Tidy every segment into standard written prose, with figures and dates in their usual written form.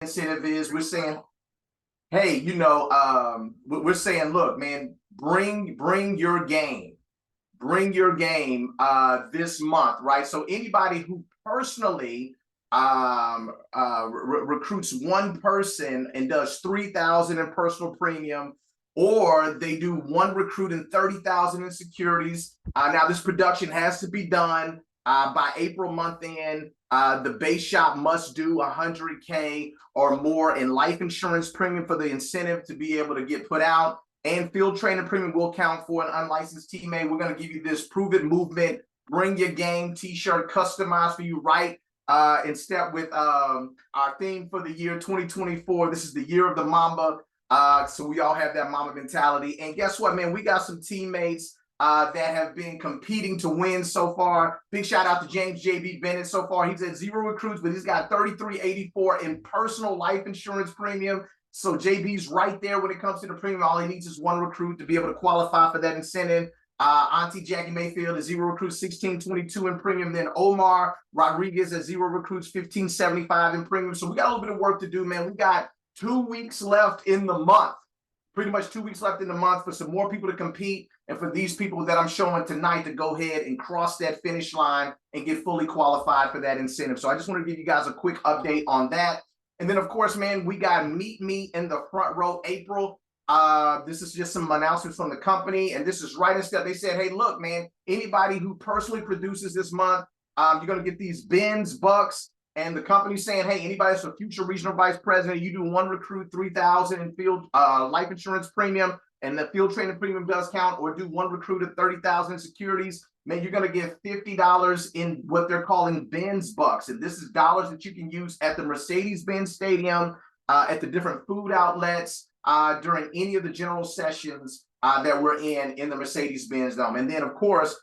incentive is we're saying, hey, we're saying, look, man, bring your game, this month, right? So anybody who personally recruits one person and does 3,000 in personal premium, or they do one recruit and 30,000 in securities. Now this production has to be done by April month end. The base shop must do 100K or more in life insurance premium for the incentive to be able to get put out. And field training premium will count for an unlicensed teammate. We're going to give you this Prove It Movement, Bring Your Game t-shirt customized for you, right? In step with our theme for the year 2024. This is the year of the Mamba. So we all have that Mamba mentality. And guess what, man? We got some teammates that have been competing to win so far. Big shout out to James JB Bennett so far. He's at 0 recruits, but he's got 3384 in personal life insurance premium. So JB's right there when it comes to the premium. All he needs is one recruit to be able to qualify for that incentive. Auntie Jackie Mayfield is 0 recruits, 1622 in premium. Then Omar Rodriguez at 0 recruits, 1575 in premium. So we got a little bit of work to do, man. We got 2 weeks left in the month. Pretty much 2 weeks left in the month for some more people to compete, and for these people that I'm showing tonight to go ahead and cross that finish line and get fully qualified for that incentive. So I just want to give you guys a quick update on that. And then, of course, man, we got Meet Me in the Front Row April. This is just some announcements from the company, and this is right in step. They said, hey, look, man, anybody who personally produces this month, you're going to get these bins, bucks, and the company's saying, hey, anybody that's a future regional vice president, you do one recruit, 3,000 in field life insurance premium, and the field training premium does count, or do one recruit at 30,000 in securities, man, you're going to get $50 in what they're calling Benz bucks. And this is dollars that you can use at the Mercedes-Benz Stadium, at the different food outlets, during any of the general sessions that we're in the Mercedes-Benz Dome. And then, of course,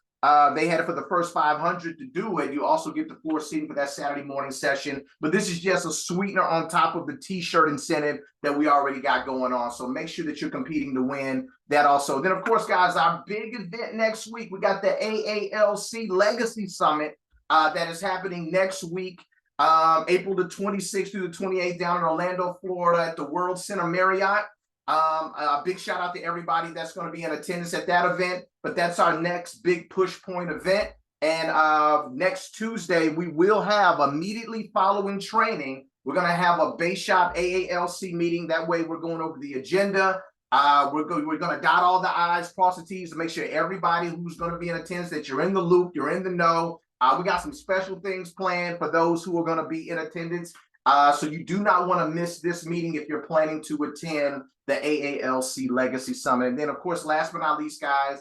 they had it for the first 500 to do it. You also get the floor seating for that Saturday morning session. But this is just a sweetener on top of the t-shirt incentive that we already got going on. So make sure that you're competing to win that also. Then, of course, guys, our big event next week, we got the AALC Legacy Summit that is happening next week, April the 26th through the 28th down in Orlando, Florida at the World Center Marriott. A big shout out to everybody that's going to be in attendance at that event. But that's our next big push point event. And next Tuesday, we will have, immediately following training, we're going to have a base shop AALC meeting. That way we're going over the agenda. We're going to dot all the I's, cross the T's to make sure everybody who's going to be in attendance, that you're in the loop, you're in the know. We got some special things planned for those who are going to be in attendance. So you do not want to miss this meeting if you're planning to attend the AALC Legacy Summit. And then, of course, last but not least, guys,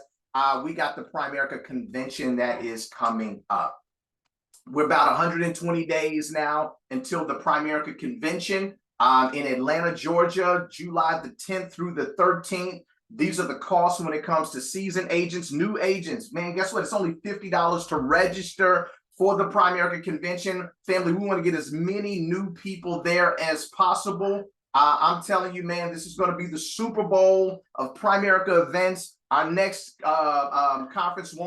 we got the Primerica Convention that is coming up. We're about 120 days now until the Primerica Convention in Atlanta, Georgia, July the 10th through the 13th. These are the costs when it comes to seasoned agents, new agents. Man, guess what? It's only $50 to register for the Primerica Convention. Family, we want to get as many new people there as possible. I'm telling you, man, this is going to be the Super Bowl of Primerica events. Our next convention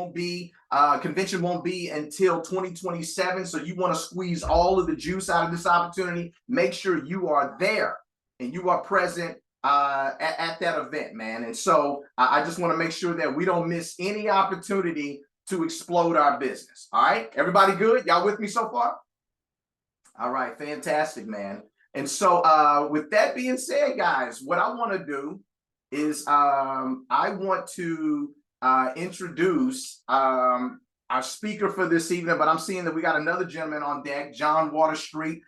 won't be until 2027. So you want to squeeze all of the juice out of this opportunity. Make sure you are there and you are present at that event, man. And so I just want to make sure that we don't miss any opportunity to explode our business. All right, everybody good? Y'all with me so far? All right, fantastic, man. And so with that being said, guys, what I want to do is I want to introduce our speaker for this evening, but I'm seeing that we got another gentleman on deck, John Water Street.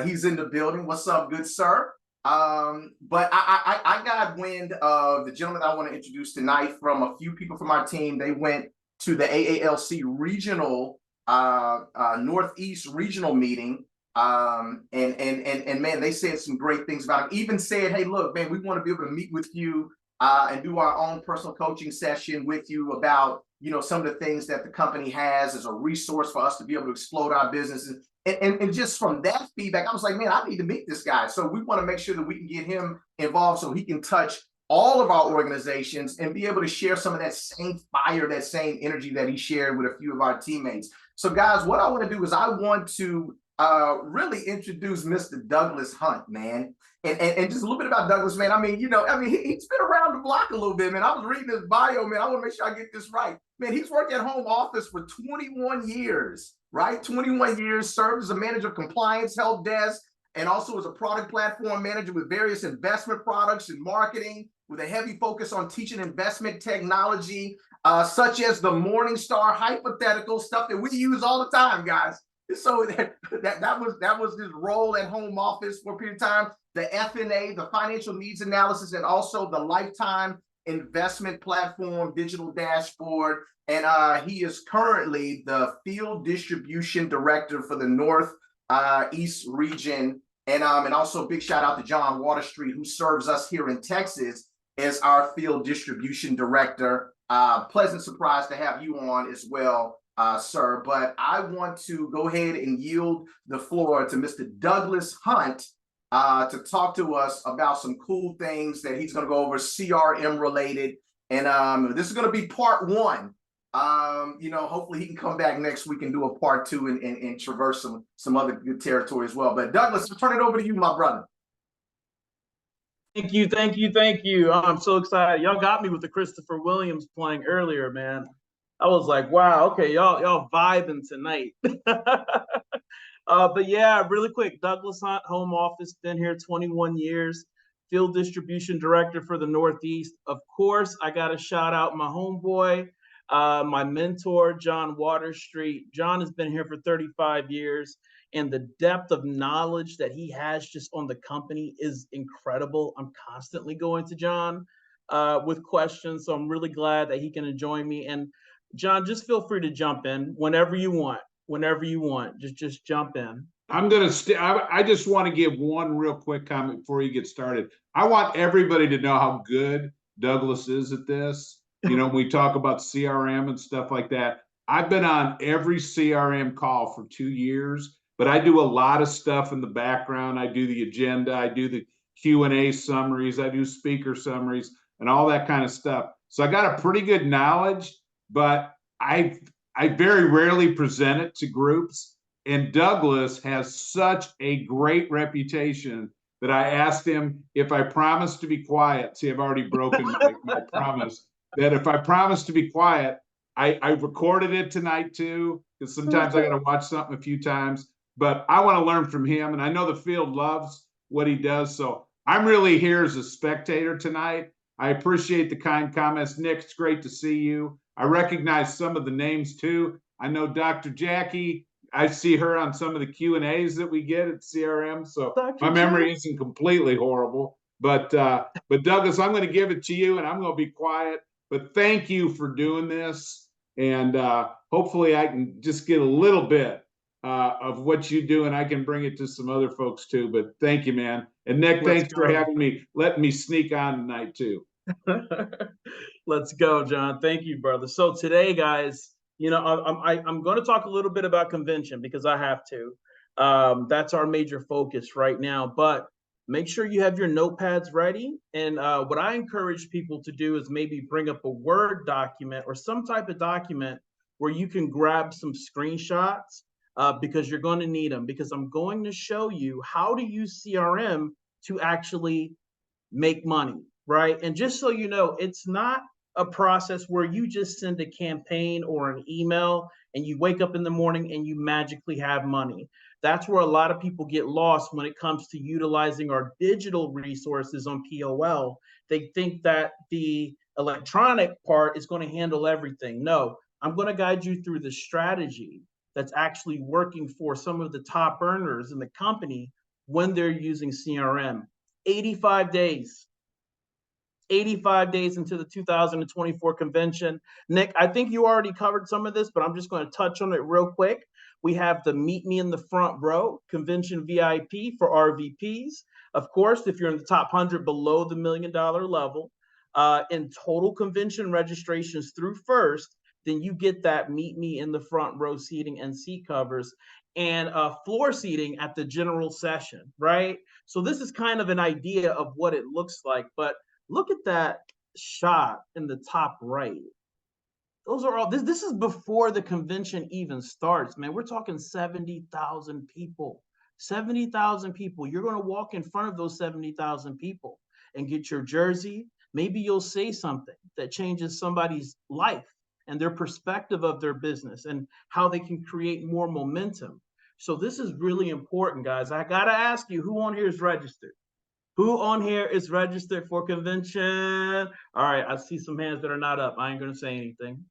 He's in the building. What's up, good sir? But I got wind of the gentleman I want to introduce tonight from a few people from our team. They went to the AALC regional Northeast regional meeting. And man, they said some great things about him. Even said, hey, look, man, we want to be able to meet with you and do our own personal coaching session with you about, some of the things that the company has as a resource for us to be able to explode our businesses. And just from that feedback, I was like, man, I need to meet this guy. So we want to make sure that we can get him involved so he can touch all of our organizations and be able to share some of that same fire, that same energy that he shared with a few of our teammates. So guys, what I want to do is I want to really introduce Mr. Douglas Hunt, man. And just a little bit about Douglas, man. I mean, he's been around the block a little bit, man. I was reading his bio, man. I want to make sure I get this right. Man, he's worked at home office for 21 years, right? 21 years, served as a manager of compliance, help desk, and also as a product platform manager with various investment products and marketing, with a heavy focus on teaching investment technology, such as the Morningstar hypothetical stuff that we use all the time, guys. So that was his role at home office for a period of time. The F&A, the financial needs analysis, and also the lifetime investment platform digital dashboard. And he is currently the field distribution director for the North East region. And also big shout out to John Waterstreet, who serves us here in Texas as our field distribution director. Pleasant surprise to have you on as well, sir. But I want to go ahead and yield the floor to Mr. Douglas Hunt to talk to us about some cool things that he's going to go over, CRM related. And this is going to be part one. Hopefully he can come back next week and do a part two and traverse some other good territory as well. But Douglas, I'll turn it over to you, my brother. Thank you, thank you, thank you. I'm so excited. Y'all got me with the Christopher Williams playing earlier, man. I was like, wow, okay, y'all vibing tonight. But yeah, really quick, Douglas Hunt, home office, been here 21 years, field distribution director for the Northeast. Of course, I got to shout out my homeboy, my mentor, John Waterstreet. John has been here for 35 years, and the depth of knowledge that he has just on the company is incredible. I'm constantly going to John with questions, so I'm really glad that he can join me. And John, just feel free to jump in whenever you want. Whenever you want, just jump in. I'm gonna I just want to give one real quick comment before you get started. I want everybody to know how good Douglas is at this. When we talk about CRM and stuff like that, I've been on every CRM call for 2 years, but I do a lot of stuff in the background. I do the agenda, I do the Q&A summaries, I do speaker summaries, and all that kind of stuff. So I got a pretty good knowledge, but I very rarely present it to groups, and Douglas has such a great reputation that I asked him if I promised to be quiet. See, I've already broken my promise. That if I promised to be quiet, I recorded it tonight too, because sometimes I got to watch something a few times. But I want to learn from him, and I know the field loves what he does. So I'm really here as a spectator tonight. I appreciate the kind comments. Nick, it's great to see you. I recognize some of the names too. I know Dr. Jackie. I see her on some of the Q&As that we get at CRM. So my memory isn't completely horrible. But Douglas, I'm going to give it to you, and I'm going to be quiet. But thank you for doing this. And hopefully I can just get a little bit of what you do, and I can bring it to some other folks too. But thank you, man. And Nick, thanks for having me, letting me sneak on tonight too. Let's go, John. Thank you, brother. So today, guys, I'm going to talk a little bit about convention because I have to. That's our major focus right now. But make sure you have your notepads ready. And what I encourage people to do is maybe bring up a Word document or some type of document where you can grab some screenshots because you're going to need them. Because I'm going to show you how to use CRM to actually make money. Right. And just so you know, it's not a process where you just send a campaign or an email and you wake up in the morning and you magically have money. That's where a lot of people get lost when it comes to utilizing our digital resources on POL. They think that the electronic part is going to handle everything. No, I'm going to guide you through the strategy that's actually working for some of the top earners in the company when they're using CRM. 85 days. 85 days into the 2024 convention. Nick, I think you already covered some of this, but I'm just going to touch on it real quick. We have the Meet Me in the Front Row convention VIP for RVPs. Of course, if you're in the top 100 below the $1 million level, in total convention registrations through first, then you get that Meet Me in the Front Row seating and seat covers and floor seating at the general session, right? So this is kind of an idea of what it looks like, but look at that shot in the top right. Those are all, this is before the convention even starts, man. We're talking 70,000 people. 70,000 people. You're going to walk in front of those 70,000 people and get your jersey. Maybe you'll say something that changes somebody's life and their perspective of their business and how they can create more momentum. So this is really important, guys. I got to ask you, who on here is registered? Who on here is registered for convention? All right, I see some hands that are not up. I ain't gonna say anything.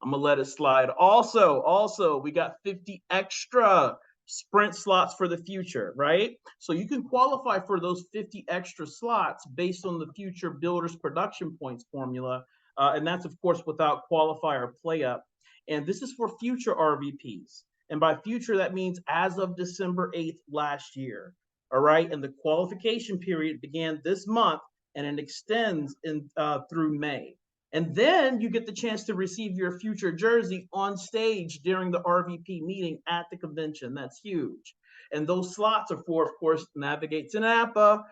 I'm gonna let it slide. Also, we got 50 extra sprint slots for the future, right? So you can qualify for those 50 extra slots based on the future builders production points formula. And that's of course without qualifier play up. And this is for future RVPs. And by future, that means as of December 8th last year. All right, and the qualification period began this month and it extends in through May. And then you get the chance to receive your future jersey on stage during the RVP meeting at the convention. That's huge. And those slots are for, of course, Navigate to Napa.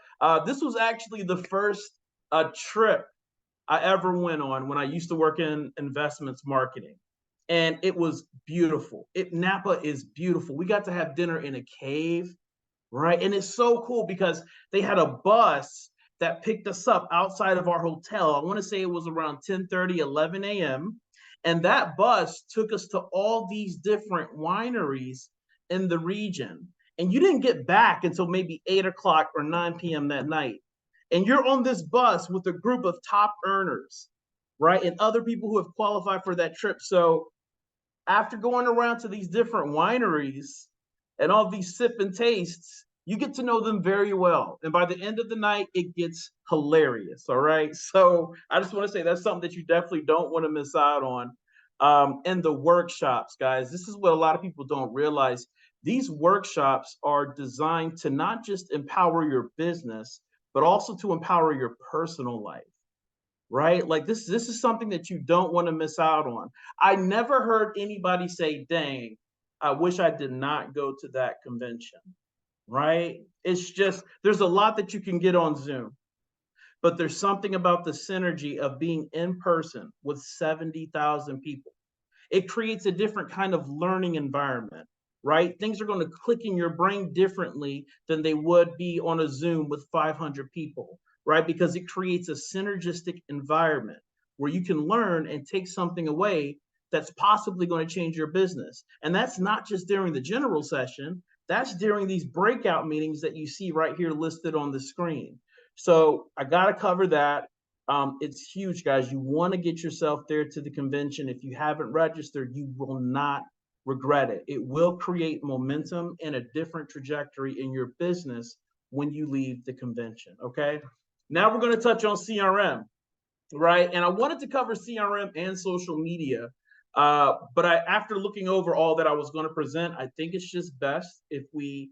This was actually the first trip I ever went on when I used to work in investments marketing. And it was beautiful. Napa is beautiful. We got to have dinner in a cave. Right. And it's so cool because they had a bus that picked us up outside of our hotel. I want to say it was around 10:30, 11 a.m. And that bus took us to all these different wineries in the region. And you didn't get back until maybe 8 o'clock or 9 p.m. that night. And you're on this bus with a group of top earners, right? And other people who have qualified for that trip. So after going around to these different wineries and all these sip and tastes, you get to know them very well. And by the end of the night, it gets hilarious. All right. So I just want to say that's something that you definitely don't want to miss out on. And the workshops, guys, this is what a lot of people don't realize. These workshops are designed to not just empower your business, but also to empower your personal life. Right? Like this is something that you don't want to miss out on. I never heard anybody say, dang, I wish I did not go to that convention. Right? It's just, there's a lot that you can get on Zoom, but there's something about the synergy of being in person with 70,000 people. It creates a different kind of learning environment, right? Things are going to click in your brain differently than they would be on a Zoom with 500 people, right? Because it creates a synergistic environment where you can learn and take something away that's possibly going to change your business. And that's not just during the general session, that's during these breakout meetings that you see right here listed on the screen. So I got to cover that. It's huge, guys. You want to get yourself there to the convention. If you haven't registered, you will not regret it. It will create momentum and a different trajectory in your business when you leave the convention. Okay. Now we're going to touch on CRM, right? And I wanted to cover CRM and social media. But after looking over all that I was going to present, I think it's just best if we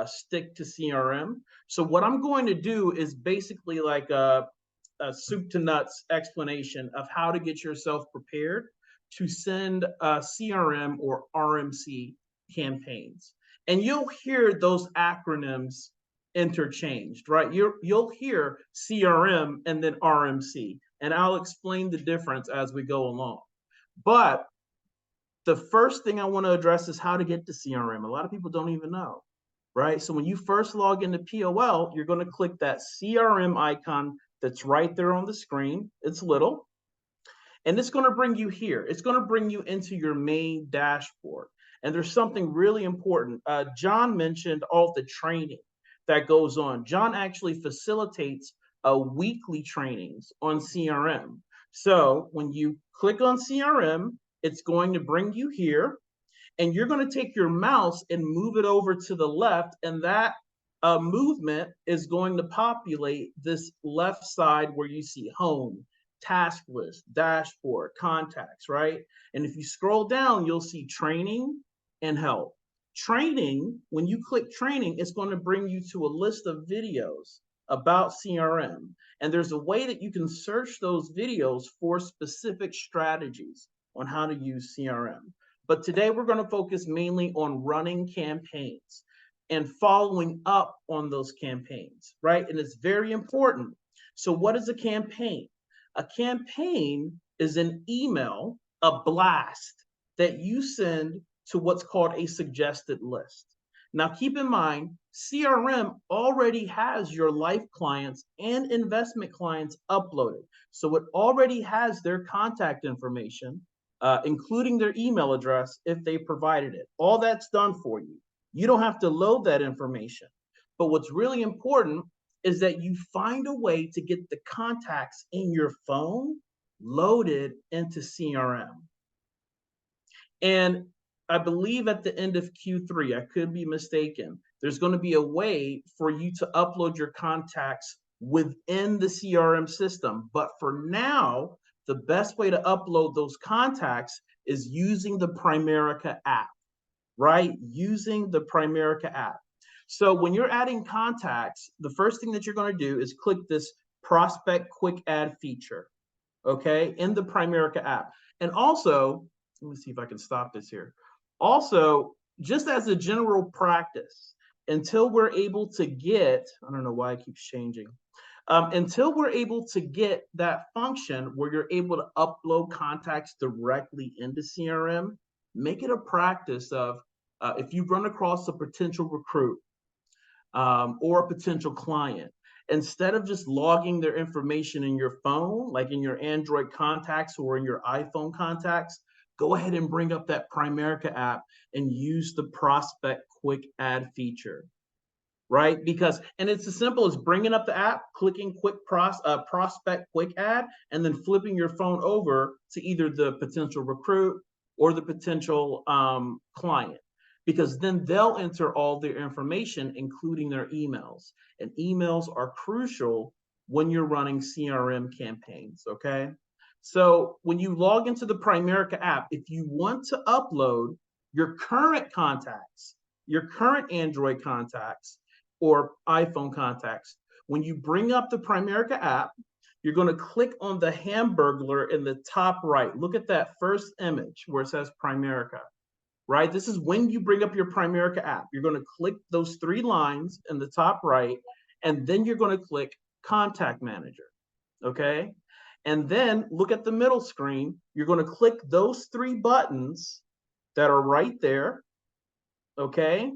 stick to CRM. So what I'm going to do is basically like a soup to nuts explanation of how to get yourself prepared to send CRM or RMC campaigns. And you'll hear those acronyms interchanged, right? You'll hear CRM and then RMC, and I'll explain the difference as we go along. But the first thing I want to address is how to get to CRM. A lot of people don't even know, right? So when you first log into POL, you're going to click that CRM icon that's right there on the screen. It's little. And it's going to bring you here. It's going to bring you into your main dashboard. And there's something really important. John mentioned all the training that goes on. John actually facilitates weekly trainings on CRM. So when you click on CRM, it's going to bring you here. And you're going to take your mouse and move it over to the left. And that movement is going to populate this left side where you see home, task list, dashboard, contacts, right? And if you scroll down, you'll see training and help. Training, when you click training, it's going to bring you to a list of videos about CRM. And there's a way that you can search those videos for specific strategies on how to use CRM. But today we're going to focus mainly on running campaigns and following up on those campaigns, right? And it's very important. So what is a campaign? A campaign is an email a blast that you send to what's called a suggested list. Now, keep in mind, CRM already has your life clients and investment clients uploaded. So it already has their contact information, including their email address if they provided it. All that's done for you. You don't have to load that information. But what's really important is that you find a way to get the contacts in your phone loaded into CRM. And I believe at the end of Q3, I could be mistaken, there's going to be a way for you to upload your contacts within the CRM system. But for now, the best way to upload those contacts is using the Primerica app, right? Using the Primerica app. So when you're adding contacts, the first thing that you're going to do is click this Prospect Quick Add feature, okay, in the Primerica app. And also, let me see if I can stop this here. Also, just as a general practice, until we're able to get, I don't know why it keeps changing, until we're able to get that function where you're able to upload contacts directly into CRM, make it a practice of, if you run across a potential recruit or a potential client, instead of just logging their information in your phone, like in your Android contacts or in your iPhone contacts, go ahead and bring up that Primerica app and use the Prospect Quick Add feature, right? Because, and it's as simple as bringing up the app, clicking Prospect Quick Add, and then flipping your phone over to either the potential recruit or the potential client. Because then they'll enter all their information, including their emails. And emails are crucial when you're running CRM campaigns, okay? So when you log into the Primerica app, if you want to upload your current contacts, your current Android contacts or iPhone contacts, when you bring up the Primerica app, you're going to click on the Hamburglar in the top right. Look at that first image where it says Primerica, right? This is when you bring up your Primerica app. You're going to click those 3 lines in the top right, and then you're going to click Contact Manager, okay? And then look at the middle screen. You're going to click those 3 buttons that are right there, okay?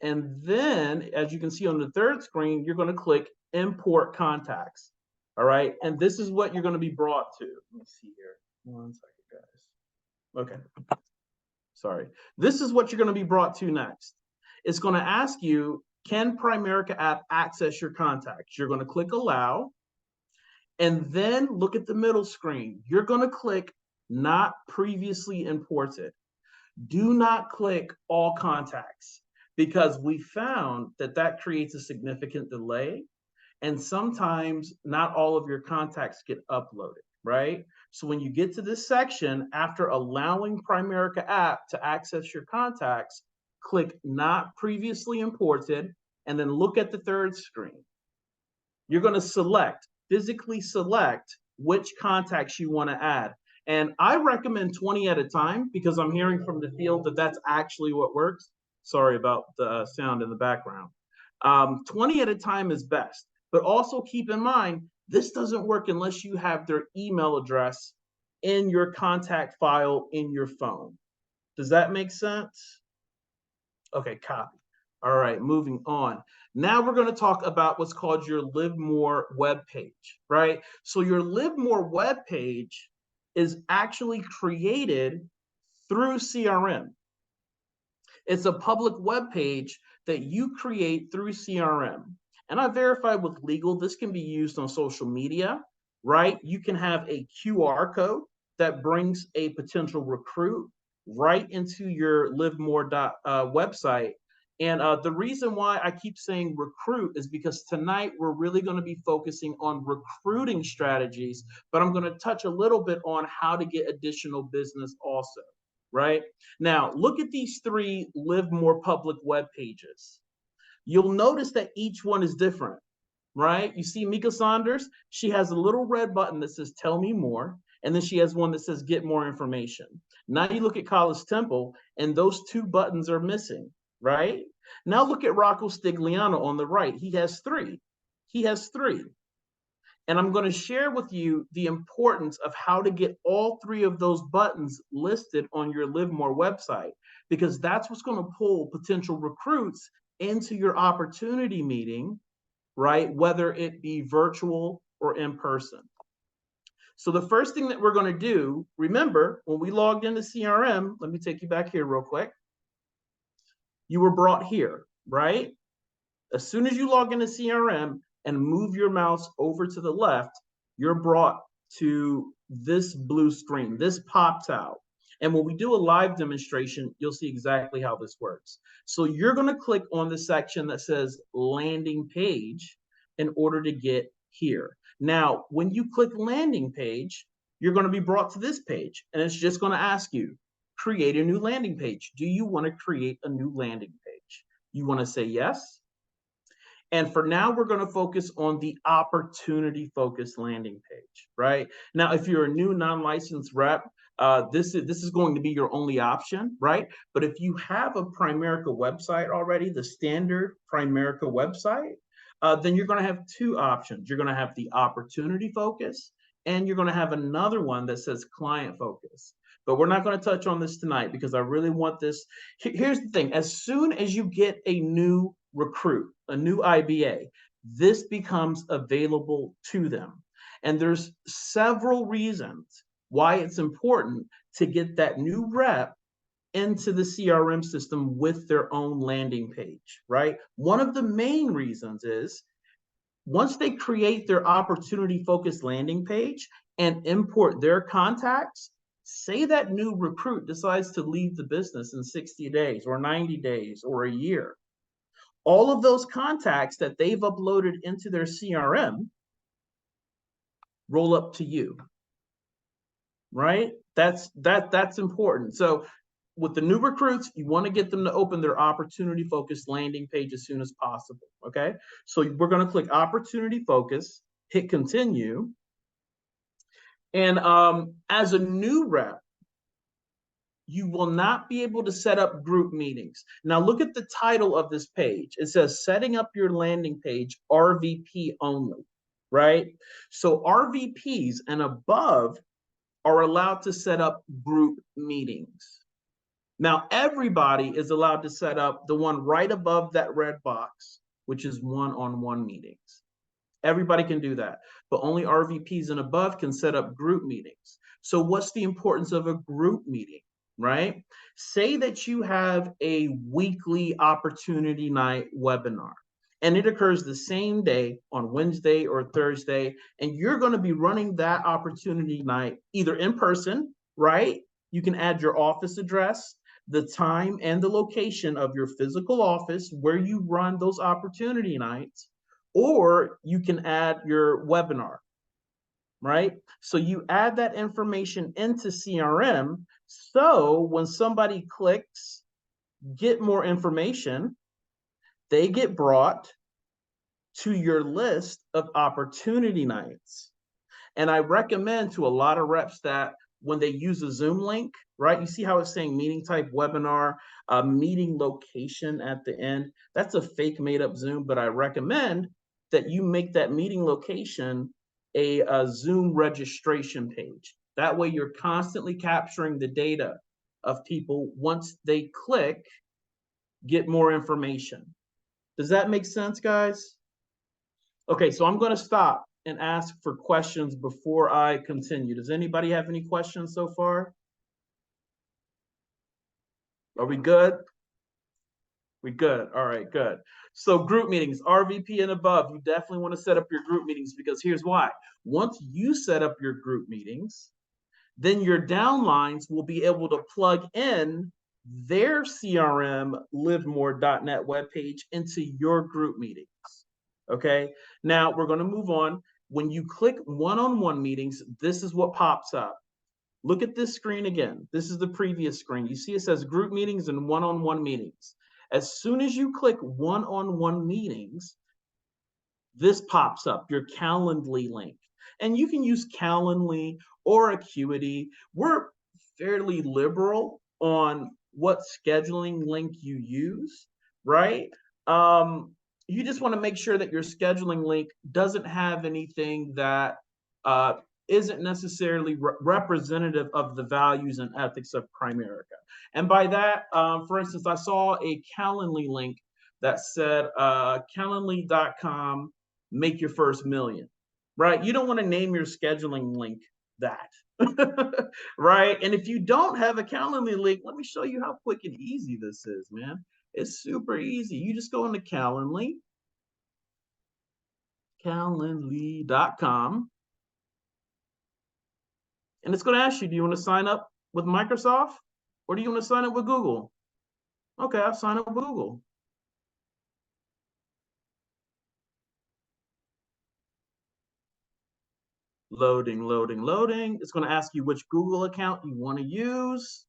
And then, as you can see on the third screen, you're going to click Import Contacts, all right? And this is what you're going to be brought to. Let me see here. 1 second, guys. Okay. Sorry. This is what you're going to be brought to next. It's going to ask you, can Primerica app access your contacts? You're going to click Allow. And then look at the middle screen. You're going to click Not Previously Imported. Do not click All Contacts, because we found that that creates a significant delay. And sometimes not all of your contacts get uploaded, right? So when you get to this section, after allowing Primerica app to access your contacts, click Not Previously Imported, and then look at the third screen. You're going to physically select which contacts you want to add. And I recommend 20 at a time, because I'm hearing from the field that that's actually what works. Sorry about the sound in the background. 20 at a time is best. But also keep in mind, this doesn't work unless you have their email address in your contact file in your phone. Does that make sense? Okay, copy. All right, moving on. Now we're going to talk about what's called your Live More web page, right? So your Live More web page is actually created through CRM. It's a public web page that you create through CRM. And I verified with legal, this can be used on social media, right? You can have a QR code that brings a potential recruit right into your Live More website. And the reason why I keep saying recruit is because tonight we're really going to be focusing on recruiting strategies, but I'm going to touch a little bit on how to get additional business also, right? Now, look at these 3 Live More public web pages. You'll notice that each one is different, right? You see Mika Saunders, she has a little red button that says Tell Me More, and then she has one that says Get More Information. Now you look at Collis Temple, and those 2 buttons are missing, right? Now look at Rocco Stigliano on the right. He has 3. He has 3. And I'm going to share with you the importance of how to get all three of those buttons listed on your Live More website, because that's what's going to pull potential recruits into your opportunity meeting, right? Whether it be virtual or in person. So the first thing that we're going to do, remember, when we logged into CRM, let me take you back here real quick. You were brought here, right? As soon as you log into CRM and move your mouse over to the left, you're brought to this blue screen. This pops out. And when we do a live demonstration, you'll see exactly how this works. So you're going to click on the section that says landing page in order to get here. Now, when you click landing page, you're going to be brought to this page, and it's just going to ask you, create a new landing page. Do you want to create a new landing page? You want to say yes. And for now, we're going to focus on the opportunity focused landing page, right? Now, if you're a new non-licensed rep, this is going to be your only option, right? But if you have a Primerica website already, the standard Primerica website, then you're going to have two options. You're going to have the opportunity focus, and you're going to have another one that says client focus. But we're not going to touch on this tonight because I really want this. Here's the thing. As soon as you get a new recruit, a new IBA, this becomes available to them. And there's several reasons why it's important to get that new rep into the CRM system with their own landing page, right? One of the main reasons is once they create their opportunity focused landing page and import their contacts, say that new recruit decides to leave the business in 60 days or 90 days or a year. All of those contacts that they've uploaded into their CRM roll up to you, right? That's important. So with the new recruits, you want to get them to open their opportunity focused landing page as soon as possible, okay? So we're going to click opportunity focus, hit continue. And as a new rep, you will not be able to set up group meetings. Now look at the title of this page. It says setting up your landing page RVP only, right? So RVPs and above are allowed to set up group meetings. Now everybody is allowed to set up the one right above that red box, which is one-on-one meetings. Everybody can do that, but only RVPs and above can set up group meetings. So what's the importance of a group meeting, right? Say that you have a weekly opportunity night webinar, and it occurs the same day on Wednesday or Thursday, and you're going to be running that opportunity night either in person, right? You can add your office address, the time and the location of your physical office where you run those opportunity nights, or you can add your webinar, right? So you add that information into CRM. So when somebody clicks get more information, they get brought to your list of opportunity nights. And I recommend to a lot of reps that when they use a Zoom link, right? You see how it's saying meeting type webinar, meeting location at the end. That's a fake made up Zoom, but I recommend that you make that meeting location a Zoom registration page. That way you're constantly capturing the data of people once they click, get more information. Does that make sense, guys? Okay, so I'm going to stop and ask for questions before I continue. Does anybody have any questions so far? Are we good? We good. All right, good. So group meetings, RVP and above, you definitely want to set up your group meetings because here's why. Once you set up your group meetings, then your downlines will be able to plug in their CRM livemore.net webpage into your group meetings. Okay, now we're going to move on. When you click one-on-one meetings, this is what pops up. Look at this screen again. This is the previous screen. You see it says group meetings and one-on-one meetings. As soon as you click one-on-one meetings, this pops up, your Calendly link. And you can use Calendly or Acuity. We're fairly liberal on what scheduling link you use, right? you just want to make sure that your scheduling link doesn't have anything that isn't necessarily representative of the values and ethics of Primerica. And by that, for instance, I saw a Calendly link that said Calendly.com, make your first million, right? You don't want to name your scheduling link that, right? And if you don't have a Calendly link, let me show you how quick and easy this is, man. It's super easy. You just go into Calendly, Calendly.com. And it's going to ask you, do you want to sign up with Microsoft or do you want to sign up with Google? Okay, I'll sign up with Google. Loading, loading, loading. It's going to ask you which Google account you want to use.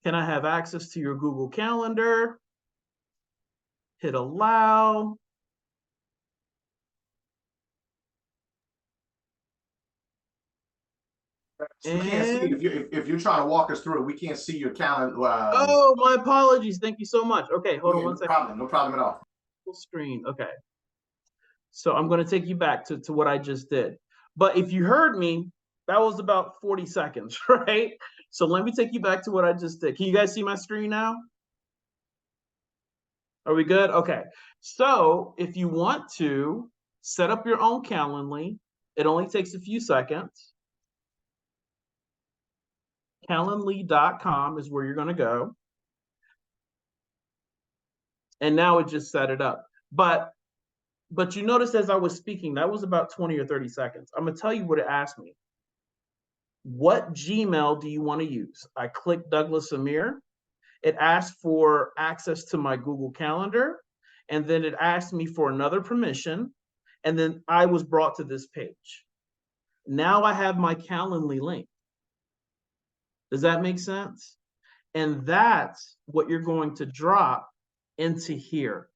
Can I have access to your Google Calendar? Hit allow. So we can't see it. If you're trying to walk us through it, we can't see your calendar. Oh, my apologies. Thank you so much. Okay, hold on one second. No problem at all. Full screen. Okay. So I'm going to take you back to what I just did. But if you heard me, that was about 40 seconds, right? So let me take you back to what I just did. Can you guys see my screen now? Are we good? Okay. So if you want to set up your own Calendly, it only takes a few seconds. Calendly.com is where you're going to go. And now it just set it up. But you notice as I was speaking, that was about 20 or 30 seconds. I'm going to tell you what it asked me. What Gmail do you want to use? I clicked Douglas Amir. It asked for access to my Google Calendar. And then it asked me for another permission. And then I was brought to this page. Now I have my Calendly link. Does that make sense? And that's what you're going to drop into here.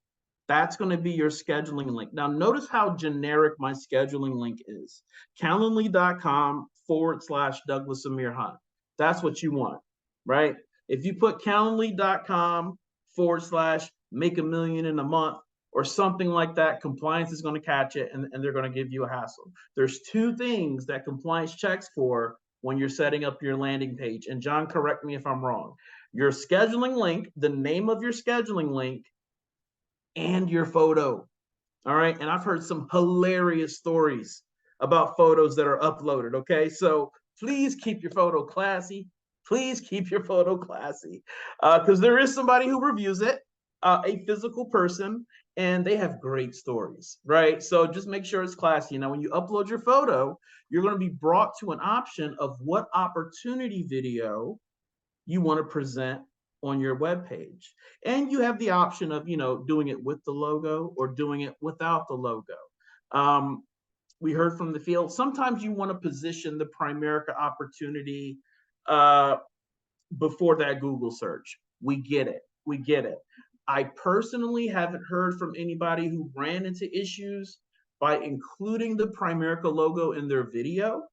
That's going to be your scheduling link. Now, notice how generic my scheduling link is. Calendly.com/Douglas Amir Hunt. That's what you want, right? If you put Calendly.com/make $1 million in a month or something like that, compliance is going to catch it and they're going to give you a hassle. There's two things that compliance checks for when you're setting up your landing page. And John, correct me if I'm wrong. Your scheduling link, the name of your scheduling link, and your photo. All right. And I've heard some hilarious stories about photos that are uploaded. Okay. So please keep your photo classy. Please keep your photo classy. Because there is somebody who reviews it, a physical person, and they have great stories, right? So just make sure it's classy. Now, when you upload your photo, you're going to be brought to an option of what opportunity video you want to present on your web page. And you have the option of, doing it with the logo or doing it without the logo. We heard from the field, sometimes you want to position the Primerica opportunity before that Google search. We get it. We get it. I personally haven't heard from anybody who ran into issues by including the Primerica logo in their video.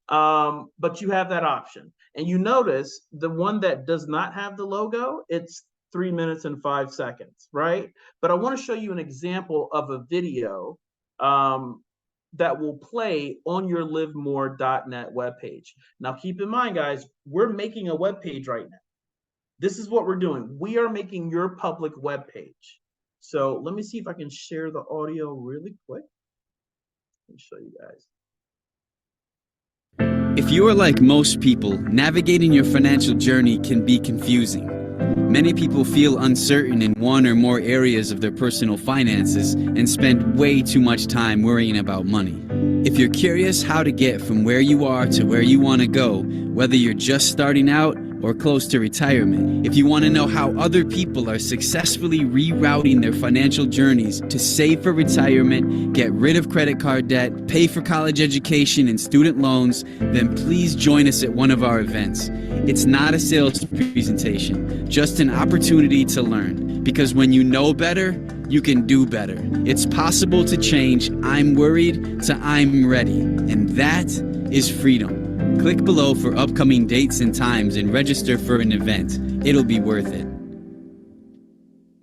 But you have that option. And you notice the one that does not have the logo, it's 3 minutes and 5 seconds, right? But I want to show you an example of a video that will play on your livemore.net webpage. Now, keep in mind, guys, we're making a webpage right now. This is what we're doing. We are making your public webpage. So let me see if I can share the audio really quick. Let me show you guys. If you are like most people, navigating your financial journey can be confusing. Many people feel uncertain in one or more areas of their personal finances and spend way too much time worrying about money. If you're curious how to get from where you are to where you want to go, whether you're just starting out or close to retirement, if you want to know how other people are successfully rerouting their financial journeys to save for retirement, get rid of credit card debt, pay for college education and student loans, then please join us at one of our events. It's not a sales presentation, just an opportunity to learn. Because when you know better, you can do better. It's possible to change I'm worried to I'm ready. And that is freedom. Click below for upcoming dates and times and register for an event. It'll be worth it.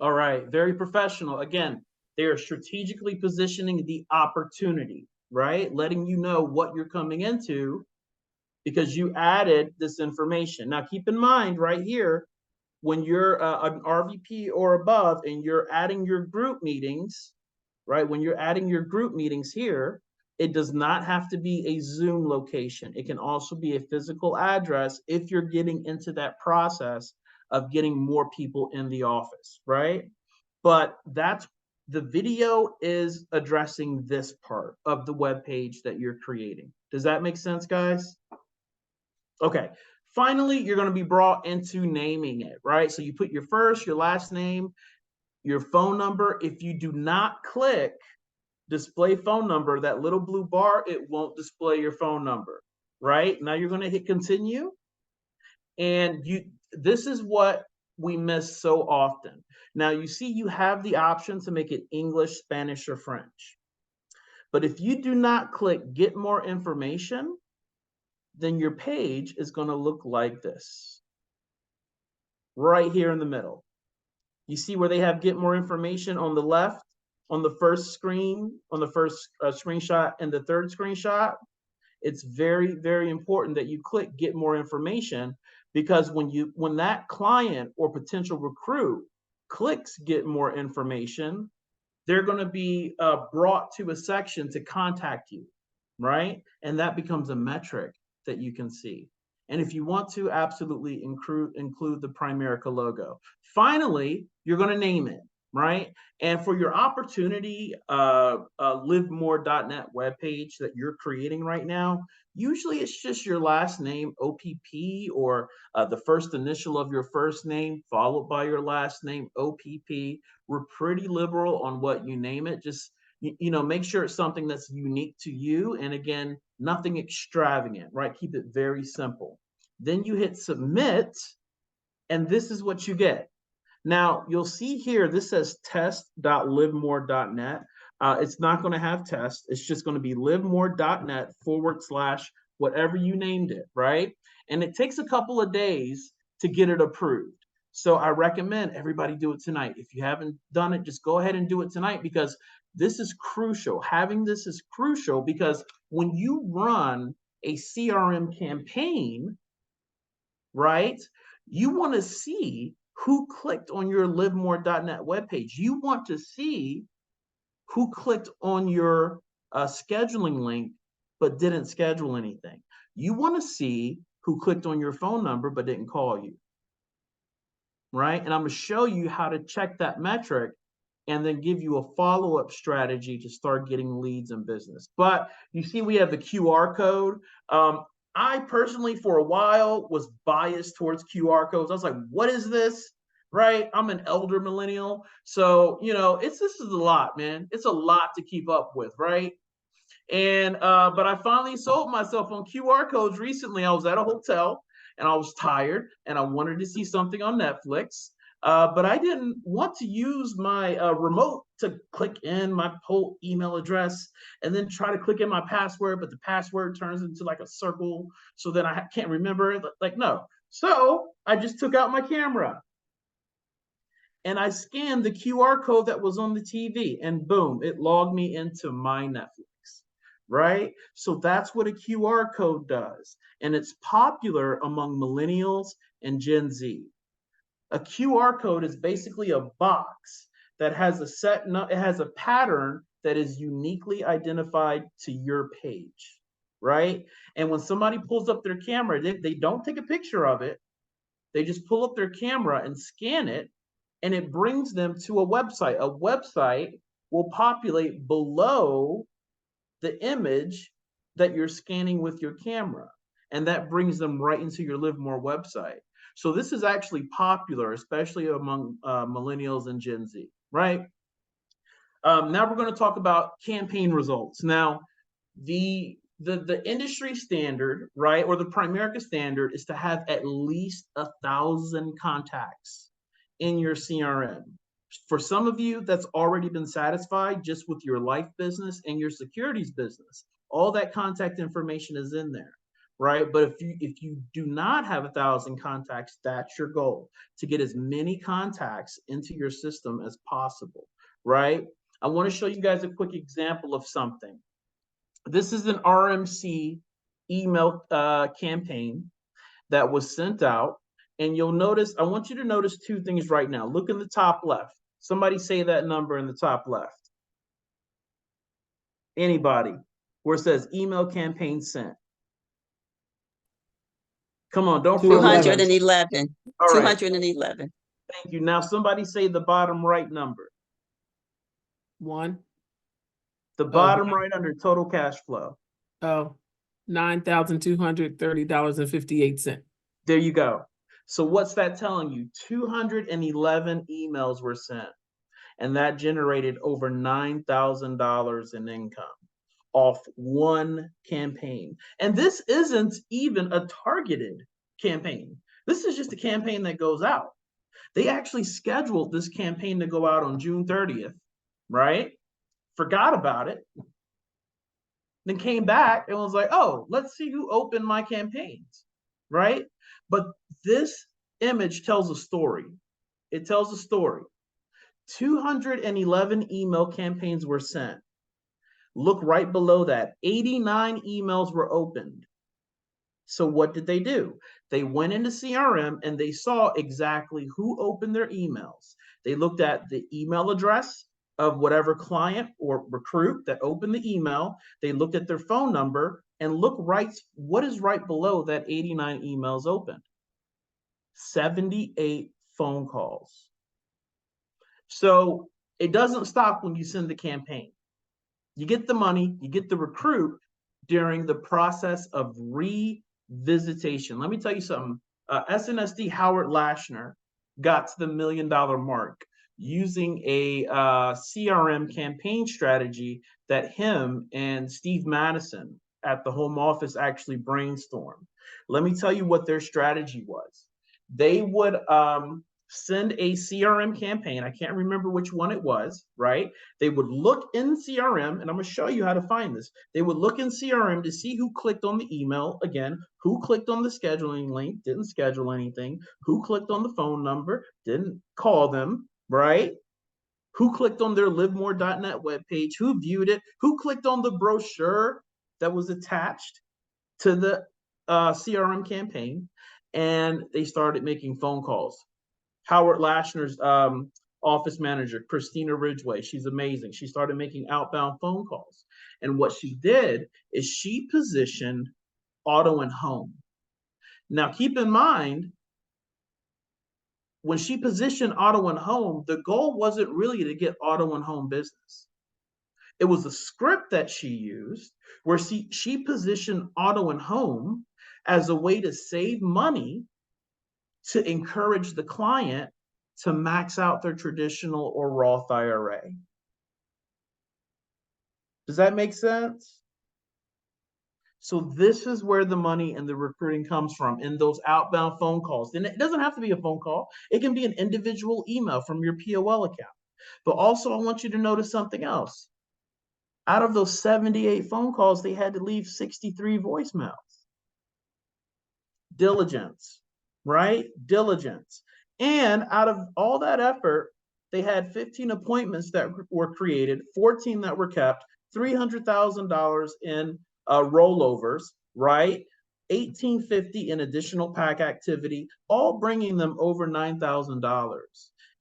All right. right? Very professional. Again, they are strategically positioning the opportunity, right? Letting you know what you're coming into because you added this information. Now, keep in mind right here, when you're an RVP or above and you're adding your group meetings, right? When you're adding your group meetings here, it does not have to be a Zoom location. It can also be a physical address if you're getting into that process of getting more people in the office, right? But that's the video is addressing this part of the web page that you're creating. Does that make sense, guys? Okay. Finally, you're going to be brought into naming it, right? So you put your first, your last name, your phone number. If you do not click display phone number, that little blue bar, it won't display your phone number, right? Now you're going to hit continue. And this is what we miss so often. Now you see you have the option to make it English, Spanish, or French. But if you do not click get more information, then your page is going to look like this. Right here in the middle. You see where they have get more information on the left, on the first screen, on the first screenshot and the third screenshot. It's very, very important that you click get more information, because when that client or potential recruit clicks get more information, they're going to be brought to a section to contact you, right? And that becomes a metric that you can see. And if you want to, absolutely include the Primerica logo. Finally, you're going to name it, right? And for your opportunity livemore.net webpage that you're creating right now, usually it's just your last name, OPP, or the first initial of your first name followed by your last name, OPP. We're pretty liberal on what you name it. Just make sure it's something that's unique to you. And again, nothing extravagant, right? Keep it very simple. Then you hit submit, and this is what you get. Now, you'll see here, this says test.livemore.net. It's not going to have test. It's just going to be livemore.net / whatever you named it, right? And it takes a couple of days to get it approved. So I recommend everybody do it tonight. If you haven't done it, just go ahead and do it tonight, because this is crucial. Having this is crucial because when you run a CRM campaign, right, you want to see who clicked on your livemore.net webpage. You want to see who clicked on your scheduling link but didn't schedule anything. You want to see who clicked on your phone number but didn't call you, right? And I'm going to show you how to check that metric and then give you a follow-up strategy to start getting leads and business. But you see we have the QR code. I personally, for a while, was biased towards QR codes. I was like, what is this? Right? I'm an elder millennial. So, this is a lot, man. It's a lot to keep up with, right? And, but I finally sold myself on QR codes recently. I was at a hotel and I was tired and I wanted to see something on Netflix. But I didn't want to use my remote to click in my whole email address and then try to click in my password, but the password turns into like a circle. So then I can't remember it. Like, no. So I just took out my camera and I scanned the QR code that was on the TV, and boom, it logged me into my Netflix, right? So that's what a QR code does. And it's popular among millennials and Gen Z. A QR code is basically a box that has it has a pattern that is uniquely identified to your page, right? And when somebody pulls up their camera, they don't take a picture of it. They just pull up their camera and scan it, and it brings them to a website. A website will populate below the image that you're scanning with your camera, and that brings them right into your Livemore website. So this is actually popular, especially among millennials and Gen Z, right? Now we're going to talk about campaign results. Now, the industry standard, right, or the Primerica standard is to have at least 1,000 contacts in your CRM. For some of you, that's already been satisfied just with your life business and your securities business. All that contact information is in there. right? But if you do not have 1,000 contacts, that's your goal, to get as many contacts into your system as possible, right? I want to show you guys a quick example of something. This is an RMC email campaign that was sent out. And you'll notice, I want you to notice two things right now. Look in the top left. Somebody say that number in the top left. Anybody, where it says email campaign sent. Come on, don't feel 211. All right. 211. Thank you. Now somebody say the bottom right number. 1. The bottom right under total cash flow. Oh, $9,230.58. There you go. So what's that telling you? 211 emails were sent, and that generated over $9,000 in income off one campaign. And this isn't even a targeted campaign. This is just a campaign that goes out. They actually scheduled this campaign to go out on June 30th, right? Forgot about it. Then came back and was like, oh, let's see who opened my campaigns, right? But this image tells a story. It tells a story. 211 email campaigns were sent. Look right below that. 89 emails were opened. So what did they do? They went into CRM and they saw exactly who opened their emails. They looked at the email address of whatever client or recruit that opened the email. They looked at their phone number and look right, what is right below that 89 emails opened? 78 phone calls. So it doesn't stop when you send the campaign. You get the money, you get the recruit during the process of revisitation. Let me tell you something. SNSD Howard Lashner got to the $1 million mark using a CRM campaign strategy that him and Steve Madison at the home office actually brainstormed. Let me tell you what their strategy was. They would send a CRM campaign. I can't remember which one it was, right? They would look in CRM, and I'm going to show you how to find this. They would look in CRM to see who clicked on the email, again, who clicked on the scheduling link, didn't schedule anything, who clicked on the phone number, didn't call them, right? Who clicked on their livemore.net webpage, who viewed it, who clicked on the brochure that was attached to the CRM campaign, and they started making phone calls. Howard Lashner's office manager, Christina Ridgway, she's amazing. She started making outbound phone calls. And what she did is she positioned auto and home. Now, keep in mind, when she positioned auto and home, the goal wasn't really to get auto and home business. It was a script that she used where she positioned auto and home as a way to save money to encourage the client to max out their traditional or Roth IRA. Does that make sense? So this is where the money and the recruiting comes from, in those outbound phone calls. And it doesn't have to be a phone call. It can be an individual email from your POL account. But also I want you to notice something else. Out of those 78 phone calls, they had to leave 63 voicemails. Diligence, right? Diligence. And out of all that effort, they had 15 appointments that were created, 14 that were kept, $300,000 in rollovers, right? $1,850 in additional pack activity, all bringing them over $9,000.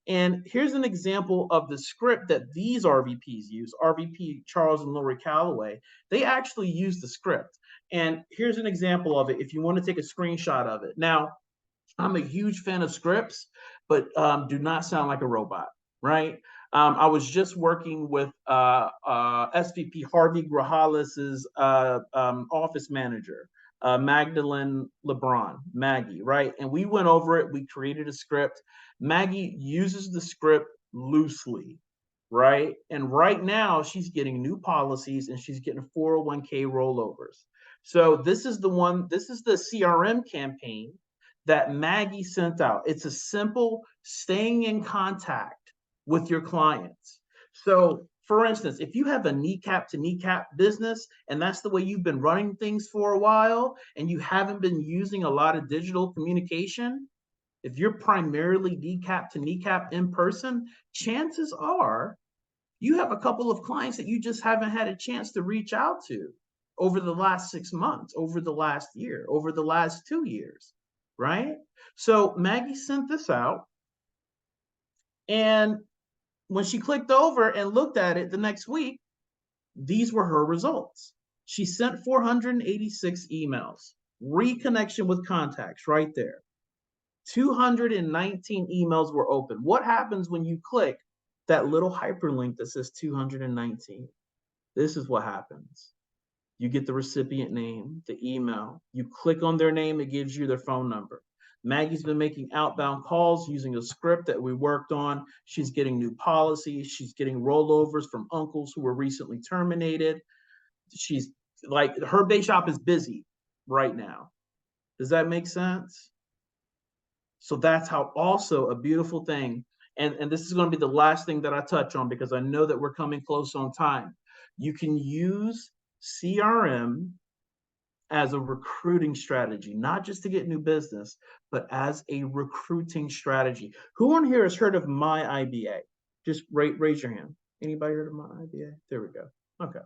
And here's an example of the script that these RVPs use, RVP Charles and Lori Calloway. They actually use the script. And here's an example of it if you want to take a screenshot of it. Now, I'm a huge fan of scripts, but do not sound like a robot, right? I was just working with SVP Harvey Grajales' office manager, Magdalene LeBron, Maggie, right? And we went over it. We created a script. Maggie uses the script loosely, right? And right now she's getting new policies and she's getting 401k rollovers. So this is the CRM campaign that Maggie sent out. It's a simple staying in contact with your clients. So For instance, if you have a kneecap to kneecap business and that's the way you've been running things for a while and you haven't been using a lot of digital communication, if you're primarily kneecap to kneecap in person, chances are you have a couple of clients that you just haven't had a chance to reach out to over the last 6 months, over the last year, over the last 2 years, right? So Maggie sent this out, and when she clicked over and looked at it the next week, these were her results. She sent 486 emails, reconnection with contacts right there. 219 emails were open. What happens when you click that little hyperlink that says 219? This is what happens. You get the recipient name, the email. You click on their name, it gives you their phone number. Maggie's been making outbound calls using a script that we worked on. She's getting new policies. She's getting rollovers from uncles who were recently terminated. She's like, her base shop is busy right now. Does that make sense? So that's how also a beautiful thing, and this is going to be the last thing that I touch on because I know that we're coming close on time. You can use CRM as a recruiting strategy, not just to get new business, but as a recruiting strategy. Who on here has heard of My IBA? Just raise your hand. Anybody heard of My IBA? There we go. Okay.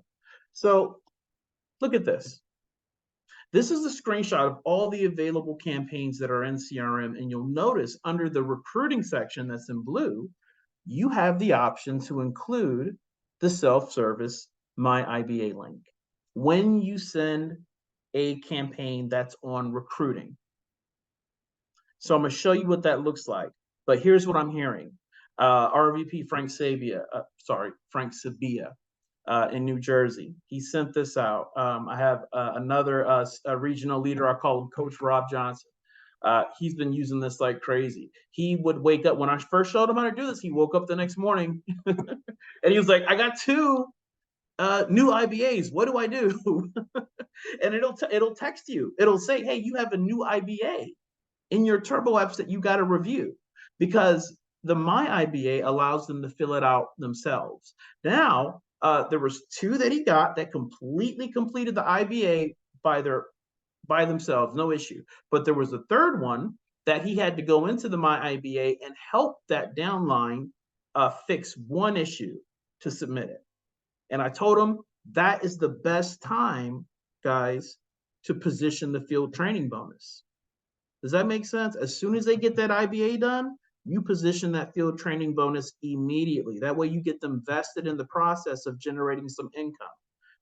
So look at this. This is a screenshot of all the available campaigns that are in CRM, and you'll notice under the recruiting section that's in blue, you have the option to include the self-service My IBA link when you send a campaign that's on recruiting. So I'm going to show you what that looks like, but here's what I'm hearing. RVP Frank Sabia in New Jersey. He sent this out. I have another regional leader. I call him Coach Rob Johnson. He's been using this like crazy. He would wake up when I first showed him how to do this. He woke up the next morning and he was like, "I got 2 new IBAs. What do I do?" And it'll text you. It'll say, "Hey, you have a new IBA in your Turbo apps that you got to review," because the My IBA allows them to fill it out themselves. Now, there was 2 that he got that completely completed the IBA by themselves, no issue. But there was a 3rd one that he had to go into the My IBA and help that downline fix 1 issue to submit it. And I told him that is the best time, guys, to position the field training bonus. Does that make sense? As soon as they get that IBA done, you position that field training bonus immediately. That way you get them vested in the process of generating some income,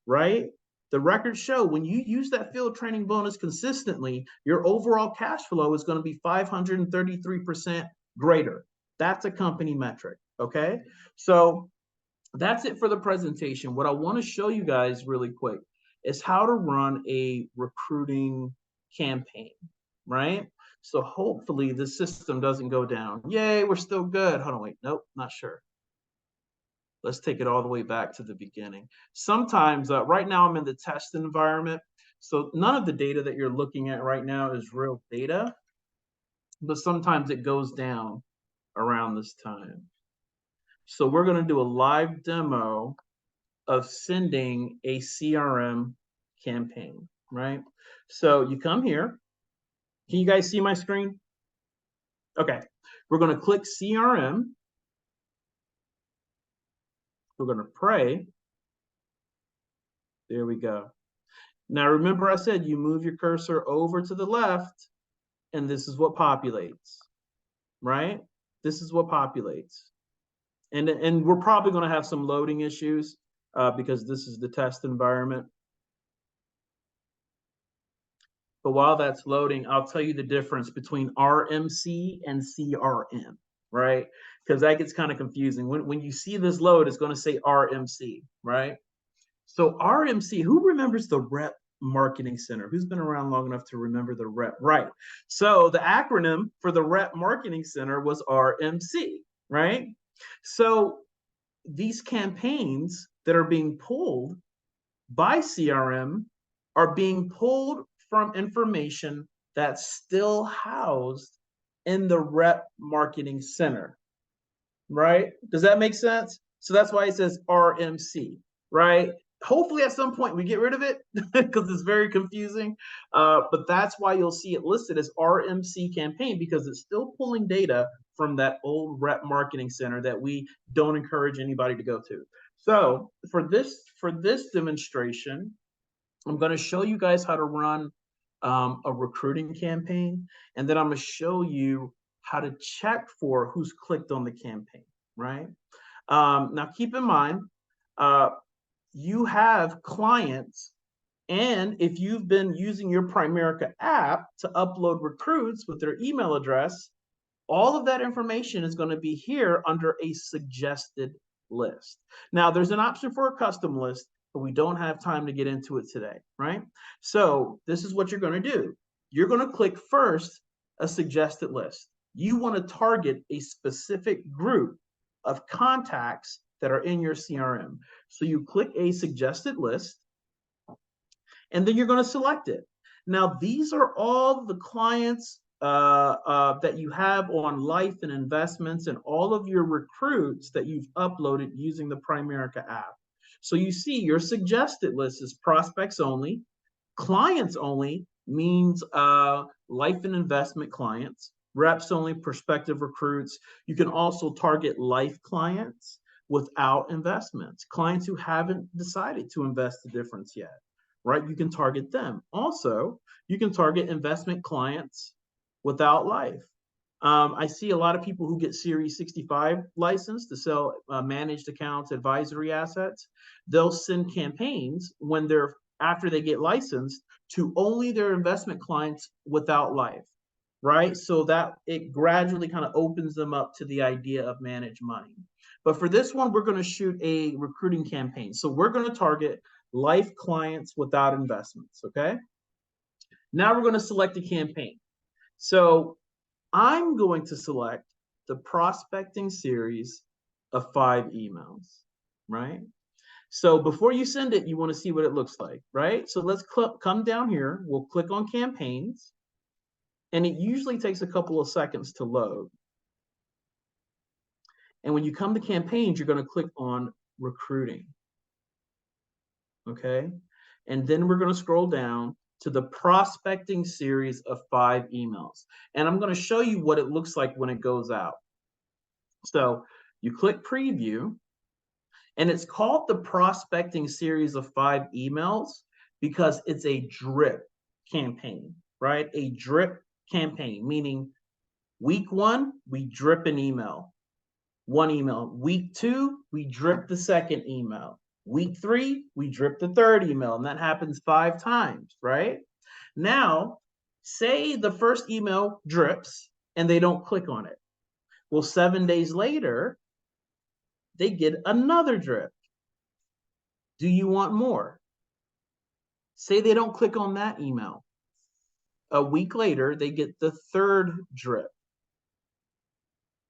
right? The records show when you use that field training bonus consistently, your overall cash flow is going to be 533% greater. That's a company metric, okay? So that's it for the presentation. What I want to show you guys really quick is how to run a recruiting campaign, right? So hopefully the system doesn't go down. Yay, we're still good. Hold on, wait, nope, not sure. Let's take it all the way back to the beginning. Sometimes, right now I'm in the test environment, so none of the data that you're looking at right now is real data, but sometimes it goes down around this time. So we're going to do a live demo of sending a CRM campaign, right? So you come here. Can you guys see my screen? Okay, we're going to click CRM. We're going to pray. There we go. Now, remember I said you move your cursor over to the left, and this is what populates, right? This is what populates. And we're probably going to have some loading issues because this is the test environment. But while that's loading, I'll tell you the difference between RMC and CRM, right? Because that gets kind of confusing. When you see this load, it's going to say RMC, right? So RMC, who remembers the Rep Marketing Center? Who's been around long enough to remember the Rep? Right. So the acronym for the Rep Marketing Center was RMC, right? So these campaigns that are being pulled by CRM are being pulled from information that's still housed in the Rep Marketing Center, right? Does that make sense? So that's why it says RMC, right? Hopefully at some point we get rid of it because it's very confusing. But that's why you'll see it listed as RMC campaign, because it's still pulling data from that old rep marketing center that we don't encourage anybody to go to. So for this demonstration, I'm going to show you guys how to run a recruiting campaign, and then I'm going to show you how to check for who's clicked on the campaign, right? Now keep in mind, you have clients, and if you've been using your Primerica app to upload recruits with their email address, all of that information is going to be here under a suggested list. Now, there's an option for a custom list, but we don't have time to get into it today, right? So this is what you're going to do. You're going to click first a suggested list. You want to target a specific group of contacts that are in your CRM. So you click a suggested list, and then you're going to select it. Now, these are all the clients that you have on life and investments and all of your recruits that you've uploaded using the Primerica app. So you see your suggested list is prospects only. Clients only means life and investment clients. Reps only, prospective recruits. You can also target life clients without investments, clients who haven't decided to invest the difference yet, right? You can target them. Also, you can target investment clients without life. I see a lot of people who get Series 65 licensed to sell managed accounts, advisory assets. They'll send campaigns when after they get licensed to only their investment clients without life, right? So that it gradually kind of opens them up to the idea of managed money. But for this one, we're going to shoot a recruiting campaign. So we're going to target life clients without investments, okay? Now we're going to select a campaign. So I'm going to select the prospecting series of 5 emails, right? So before you send it, you want to see what it looks like, right? So let's come down here. We'll click on campaigns, and it usually takes a couple of seconds to load. And when you come to campaigns, you're going to click on recruiting, okay? And then we're going to scroll down to the prospecting series of 5 emails. And I'm going to show you what it looks like when it goes out. So you click preview, and it's called the prospecting series of 5 emails because it's a drip campaign, right? A drip campaign, meaning week 1, we drip an email. 1 email. Week 2, we drip the second email. Week 3, we drip the third email, and that happens 5 times, right? Now, say the first email drips and they don't click on it. Well, 7 days later, they get another drip. Do you want more? Say they don't click on that email. A week later, they get the third drip.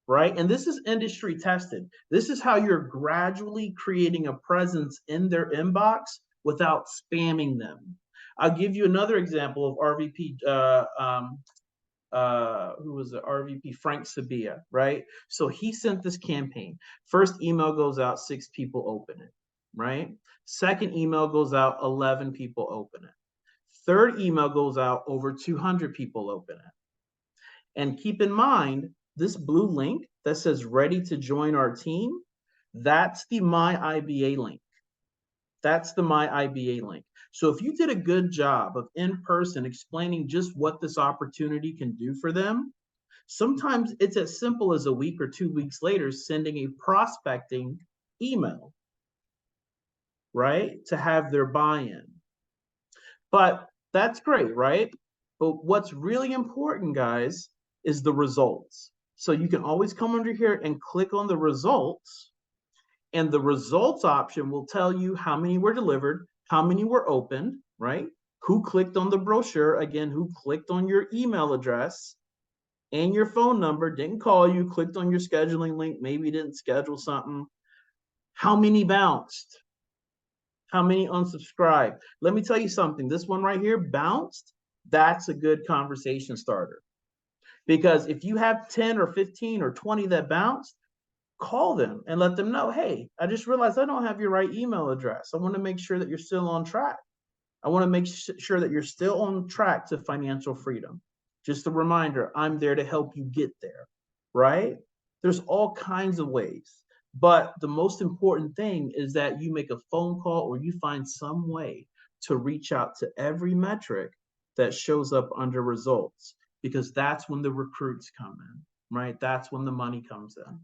Right? And this is industry tested. This is how you're gradually creating a presence in their inbox without spamming them. I'll give you another example of RVP, who was it? RVP Frank Sabia, right? So he sent this campaign. First email goes out, 6 people open it, right? Second email goes out, 11 people open it. Third email goes out, over 200 people open it. And keep in mind, this blue link that says ready to join our team, that's the My IBA link. That's the My IBA link. So if you did a good job of in person explaining just what this opportunity can do for them, sometimes it's as simple as a week or 2 weeks later sending a prospecting email, right? To have their buy-in. But that's great, right? But what's really important, guys, is the results. So you can always come under here and click on the results, and the results option will tell you how many were delivered, how many were opened, right? Who clicked on the brochure, again, who clicked on your email address and your phone number, didn't call you, clicked on your scheduling link, maybe didn't schedule something. How many bounced? How many unsubscribed? Let me tell you something, this one right here, bounced, that's a good conversation starter. Because if you have 10 or 15 or 20 that bounced, call them and let them know, hey, I just realized I don't have your right email address. I want to make sure that you're still on track. I want to make sure that you're still on track to financial freedom. Just a reminder, I'm there to help you get there, right? There's all kinds of ways. But the most important thing is that you make a phone call or you find some way to reach out to every metric that shows up under results, because that's when the recruits come in, right? That's when the money comes in.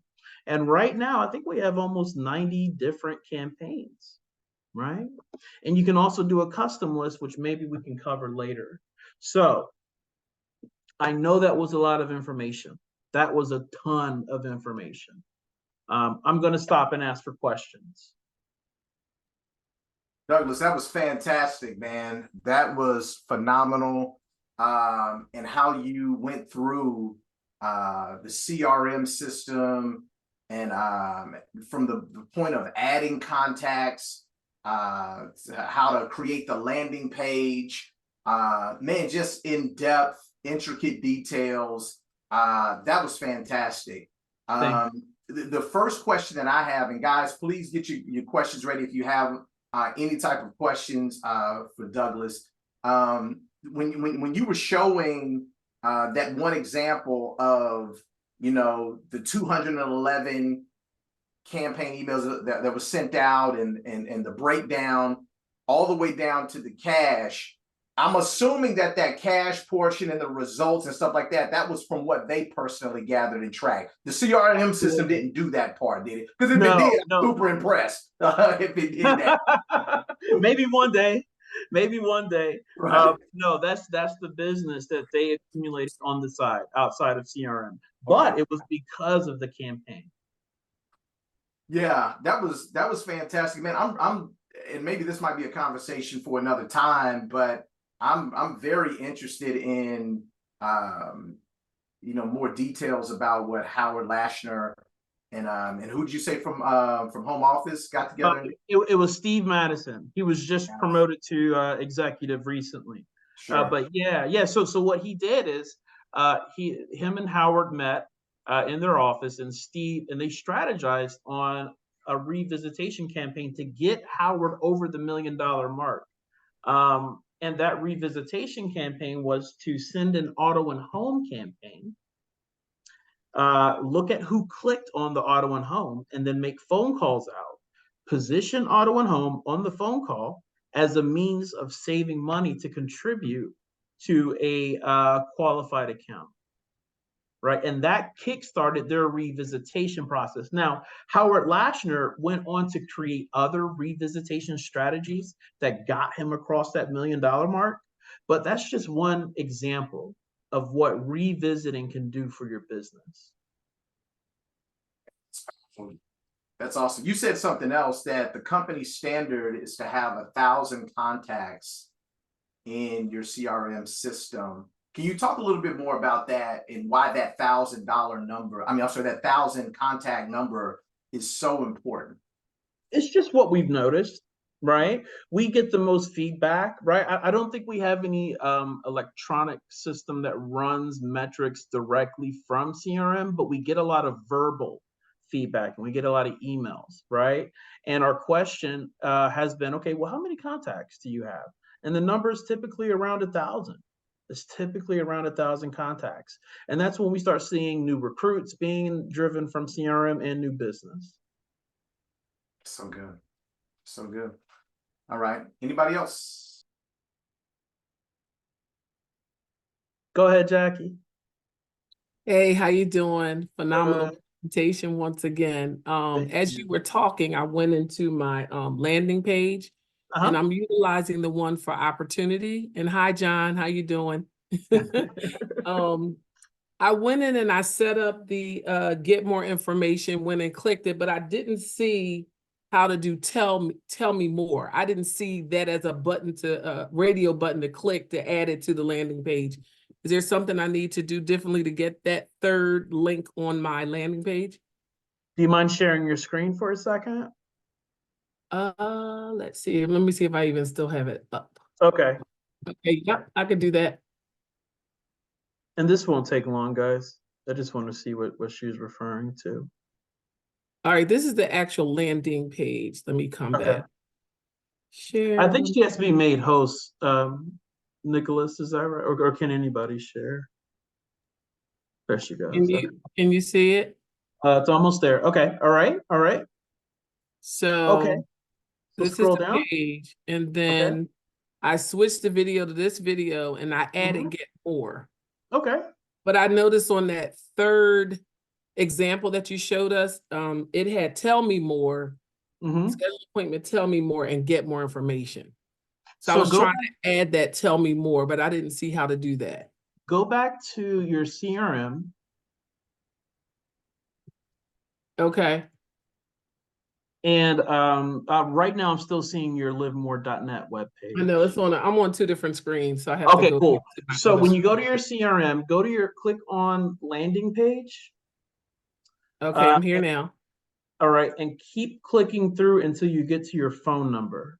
And right now, I think we have almost 90 different campaigns, right? And you can also do a custom list, which maybe we can cover later. So I know that was a lot of information. That was a ton of information. I'm going to stop and ask for questions. Douglas, that was fantastic, man. That was phenomenal. And how you went through the CRM system, and from the point of adding contacts, how to create the landing page, man, just in depth, intricate details. That was fantastic. The first question that I have, and guys, please get your questions ready if you have any type of questions for Douglas. When you were showing that one example of, the 211 campaign emails that was sent out, and the breakdown all the way down to the cash, I'm assuming that cash portion and the results and stuff like that was from what they personally gathered and tracked. The CRM system didn't do that part, did it? Because if it did, I'm super impressed if it did that. Maybe one day. Right. No, that's the business that they accumulated on the side, outside of CRM. But it was because of the campaign. Yeah, that was fantastic, man. I'm and maybe this might be a conversation for another time, but I'm very interested in more details about what Howard Lashner and who'd you say from home office got together? It was Steve Madison. He was just promoted to executive recently. Sure. But yeah. So what he did is him and Howard met in their office, and they strategized on a revisitation campaign to get Howard over the $1 million mark. And that revisitation campaign was to send an auto and home campaign, look at who clicked on the auto and home, and then make phone calls out, position auto and home on the phone call as a means of saving money to contribute to a qualified account. Right. And that kickstarted their revisitation process. Now, Howard Lashner went on to create other revisitation strategies that got him across that $1 million mark. But that's just one example of what revisiting can do for your business. That's awesome. You said something else, that the company standard is to have 1,000 contacts in your CRM system. Can you talk a little bit more about that and why that $1,000 number, that 1,000 contact number is so important? It's just what we've noticed, right? We get the most feedback, right? I don't think we have any electronic system that runs metrics directly from CRM, but we get a lot of verbal feedback and we get a lot of emails, right? And our question has been, okay, well, how many contacts do you have? And the number is typically around 1,000. It's typically around 1,000 contacts. And that's when we start seeing new recruits being driven from CRM and new business. So good. So good. All right. Anybody else? Go ahead, Jackie. Hey, how you doing? Phenomenal presentation once again. As you were talking, I went into my landing page. And I'm utilizing the one for opportunity. And hi, John, how you doing? I went in and I set up the get more information, went and clicked it, but I didn't see how to do tell me more. I didn't see that as a button to radio button to click to add it to the landing page. Is there something I need to do differently to get that third link on my landing page? Do you mind sharing your screen for a second? Let's see. Let me see if I even still have it up. Okay. Okay, yep, I can do that. And this won't take long, guys. I just want to see what she was referring to. All right, this is the actual landing page. Let me come Okay. back. Share. I think she has to be made host. Nicholas, is that right? Or can anybody share? There she goes. Can you see it? It's almost there. Okay. All right. All right. So Okay. So this is scroll the down. page, and Okay. then I switched the video to this video, and I added Mhm. get more. Okay. But I noticed on that third example that you showed us, it had tell me more, Hmm. schedule appointment, tell me more, and get more information. So I So was trying to add that tell me more, but I didn't see how to do that. go back to your CRM. Okay. And right now I'm still seeing your livemore.net webpage. I know it's I'm on two different screens, so I have to Okay, go. cool. to my So other when you go to your CRM, click on landing page. Okay, I'm here now. All right, and keep clicking through until you get to your phone number.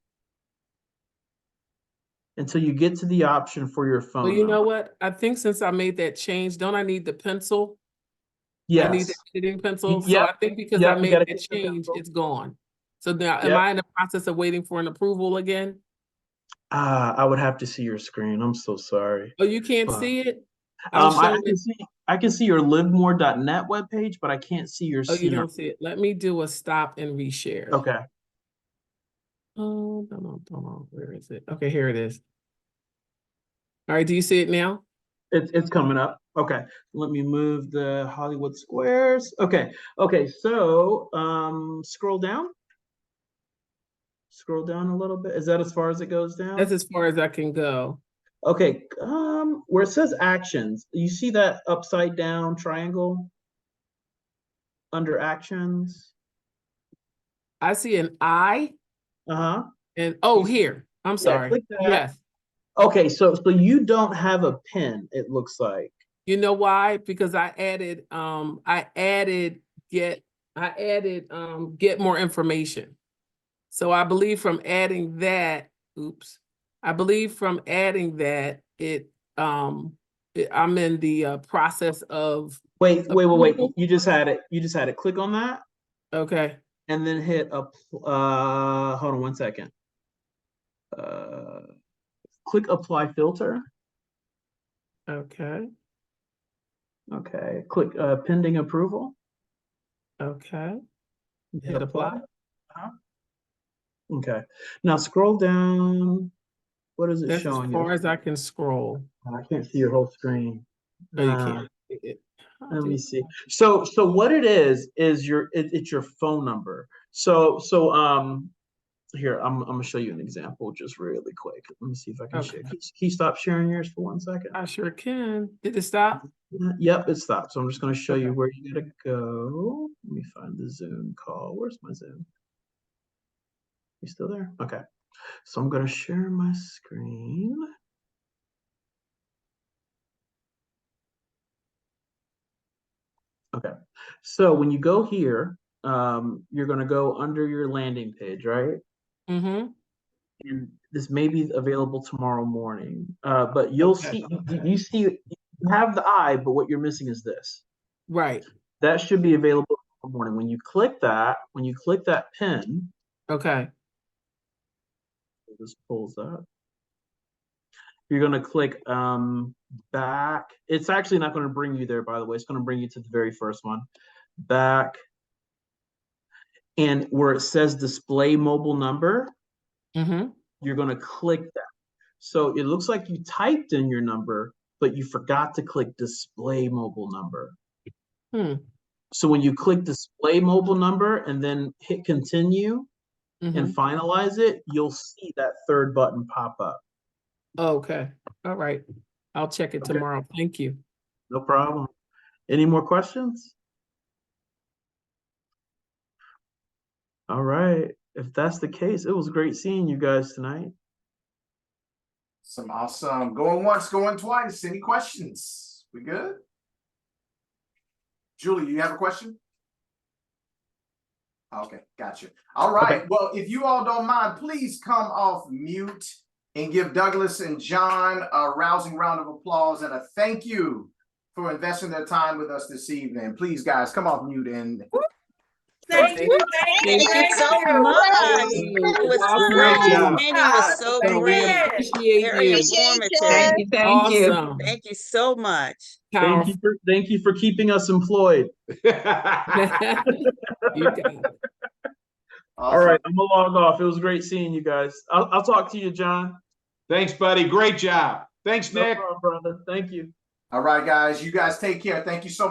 Until you get to the option for your phone Well, you know number. what? I think since I made that change, don't I need the pencil? I need the Yes. editing pencil. So Yep. I think because Yep, I you made gotta that get the change, pencil. it's gone. So now, am Yep. I in the process of waiting for an approval again? I would have to see your screen. I'm so sorry. Oh, you can't But, see it? I was showing it. I can see your livemore.net webpage, but I can't see your Oh, you CRM. don't see it. Let me do a stop and reshare. Okay. Oh, hold on. Where is it? Okay, here it is. All right, do you see it now? It's coming up. Okay. Let me move the Hollywood squares. Okay. Okay. So scroll down. Scroll down a little bit. Is that as far as it goes down? That's as far as I can go. Okay. Where it says actions, you see that upside down triangle under actions? I see an I Uh-huh. and You see- here. I'm Yeah, sorry. click that. Yes. Okay, so you don't have a pin, it looks like. You know why? Because I added get more information. So I believe from adding that, I believe from adding that I'm in the process of Wait. approval. You just had it. Click on that Okay. and then hit hold on one second. Click apply filter. Okay. Okay. Click pending approval. Okay. Hit Hit apply. Uh-huh. Okay. Now scroll down. What is it That's as showing you? far as I can scroll. I can't see your whole screen. Oh, you can't. Let me see. So what it is it's your phone number. So here I'm gonna show you an example just really quick. Let me see if I can share. Okay. Can you stop sharing yours for 1 second? I sure can. Did it stop? Yep, it stopped. So I'm just gonna show Okay. you where you gotta go. Let me find the Zoom call. Where's my Zoom? You still there? Okay. So I'm gonna share my screen. Okay. So when you go here, you're gonna go under your landing page, right? Mm-hmm. And this may be available tomorrow morning. But you'll Okay. see you have the eye, but what you're missing is this. Right. That should be available tomorrow morning. When you click that pin, Okay. this pulls up. You're gonna click back. It's actually not gonna bring you there, by the way. It's gonna bring you to the very first one. Back. And where it says display mobile number, Mm-hmm. you're gonna click that. So it looks like you typed in your number, but you forgot to click display mobile number. So when you click display mobile number and then hit continue and finalize it, you'll see that third button pop up. Okay. All right. I'll check it tomorrow. Thank you. No problem. Any more questions? All right. If that's the case, it was great seeing you guys tonight. Some awesome. Going once, going twice. Any questions? We good? Julie, you have a question? Okay, gotcha. All right. Okay. Well, if you all don't mind, please come off mute and give Douglas and John a rousing round of applause and a thank you for investing their time with us this evening. Please, guys, come off mute and Thank you. Thank you so much. It was Awesome. Great so, job. training was so So we great, appreciate very you. informative. Thank you. Thank you. Awesome. Thank you so much. Powerful. Thank you for keeping us employed. You got it. All right, I'm gonna log off. It was great seeing you guys. I'll talk to you, John. Thanks, buddy. Great job. Thanks, No Nick. problem, brother. Thank you. All right, guys. You guys take care. Thank you so much.